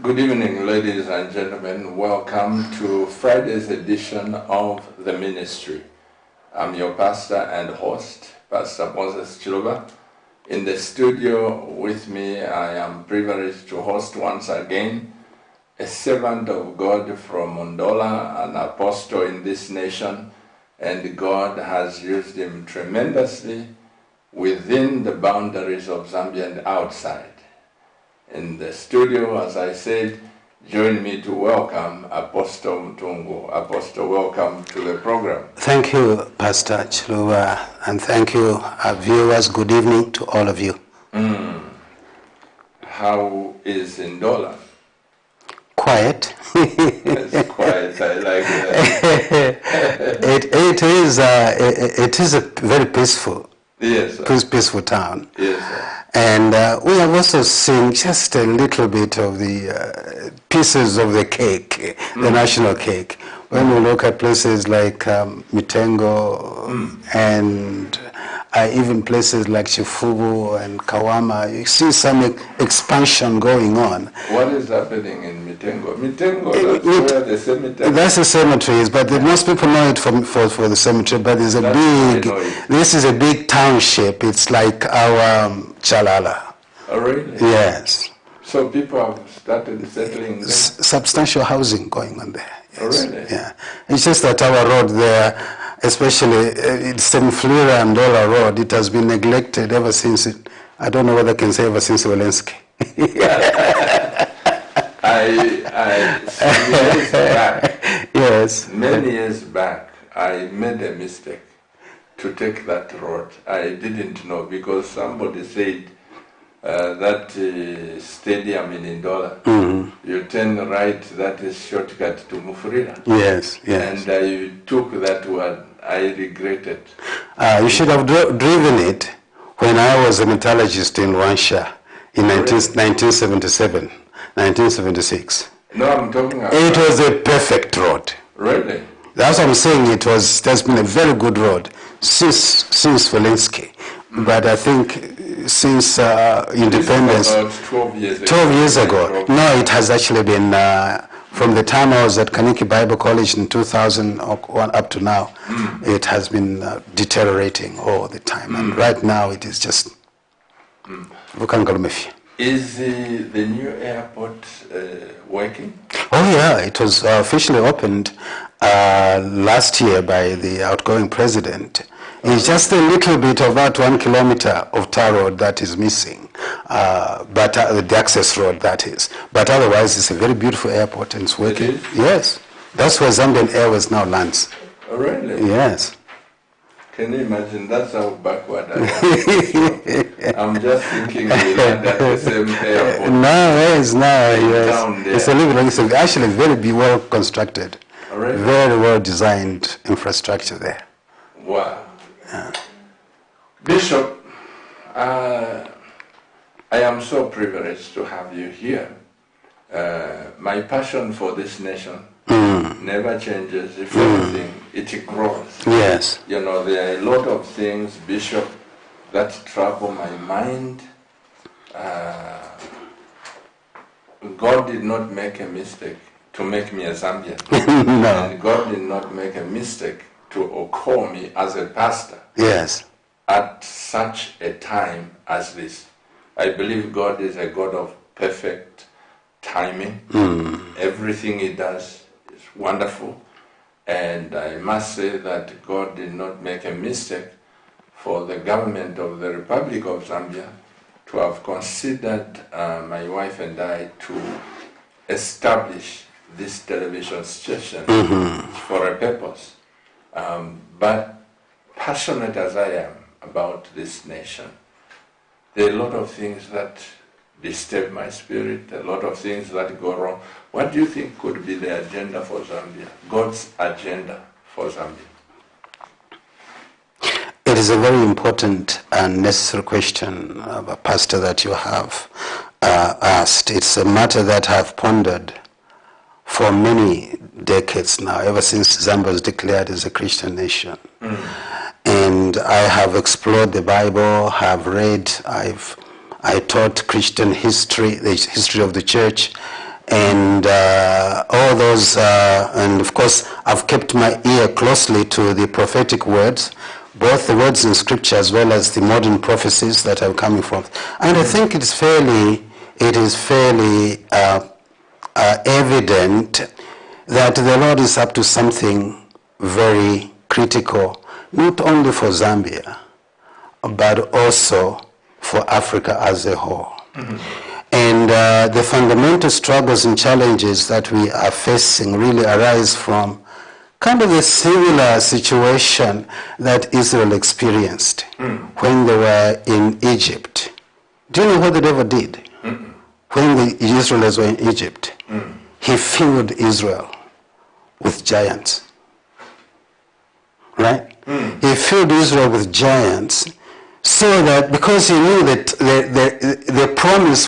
Good evening, ladies and gentlemen. Welcome to Friday's edition of The Ministry. I'm your pastor and host, Pastor Moses Chiluba. In the studio with me, I am privileged to host once again a servant of God from Mondola, an apostle in this nation, and God has used him tremendously within the boundaries of Zambia and outside. In the studio, as I said, join me to welcome Apostle Mtungu. Apostle, welcome to the program. Thank you, Pastor Chiluba, and thank you, our viewers. Good evening to all of you. How is Ndola? Quiet. It's quiet. I like that. It is a very peaceful. Yes, sir. Peaceful town. Yes, sir. And we have also seen just a little bit of the pieces of the cake, the national cake. When we look at places like Mitengo and even places like Chifubu and Kawama, you see some expansion going on. What is happening in Mitengo? Mitengo, that's where the cemetery. That's the cemeteries, but most people know it for the cemetery. But there's this is a big township. It's like our Chalala. Oh, really? Yes. So people have started settling there? Substantial housing going on there. Yes. Oh, really? Yeah. It's just that our road there, especially Semflira and Ndola Road, it has been neglected ever since I don't know whether I can say ever since Walensky. Many years back, I made a mistake to take that road. I didn't know because somebody said that stadium in Ndola, you turn right, that is shortcut to Mufurira. Yes, yes. And I took that one. I regretted. You should have driven it when I was a metallurgist in Rwansha in 1977, 1976. No, I'm talking about... It was a perfect road. Really? That's what I'm saying. There's been a very good road since Walensky. But I think since independence... About 12 years ago. 12 years ago. No, it has actually been... from the time I was at Kaniki Bible College in 2001 up to now, it has been deteriorating all the time. And right now it is just... Is the new airport working? Oh yeah, it was officially opened last year by the outgoing president. It's just a little bit of that 1 kilometer of tar road that is missing, but the access road that is. But otherwise, it's a very beautiful airport and it's working. It is? Yes, that's where Zambian Airways now lands. Oh, really? Yes. Can you imagine? That's how backward I am. I'm just thinking we land at the same airport. No, it's not. Yes. It's a little. It's actually very well constructed. Oh, really? Very well designed infrastructure there. Wow. Yeah. Bishop, I am so privileged to have you here. My passion for this nation never changes. If anything, it grows. Yes. You know, there are a lot of things, Bishop, that trouble my mind. God did not make a mistake to make me a Zambian. No. And God did not make a mistake to call me as a pastor. Yes. At such a time as this. I believe God is a God of perfect timing. Everything he does is wonderful. And I must say that God did not make a mistake for the government of the Republic of Zambia to have considered my wife and I to establish this television station for a purpose. But passionate as I am about this nation, there are a lot of things that disturb my spirit, a lot of things that go wrong. What do you think could be the agenda for Zambia, God's agenda for Zambia? It is a very important and necessary question, Pastor, that you have asked. It's a matter that I've pondered for many decades now, ever since Zambia was declared as a Christian nation. And I have explored the Bible, have read, I taught Christian history, the history of the church, and all those, and of course I've kept my ear closely to the prophetic words, both the words in scripture as well as the modern prophecies that are coming forth. And I think it is fairly evident that the Lord is up to something very critical, not only for Zambia, but also for Africa as a whole. And the fundamental struggles and challenges that we are facing really arise from kind of a similar situation that Israel experienced when they were in Egypt. Do you know what the devil did? When the Israelites were in Egypt, he filled Israel with giants. Right? He filled Israel with giants so that, because he knew that the promise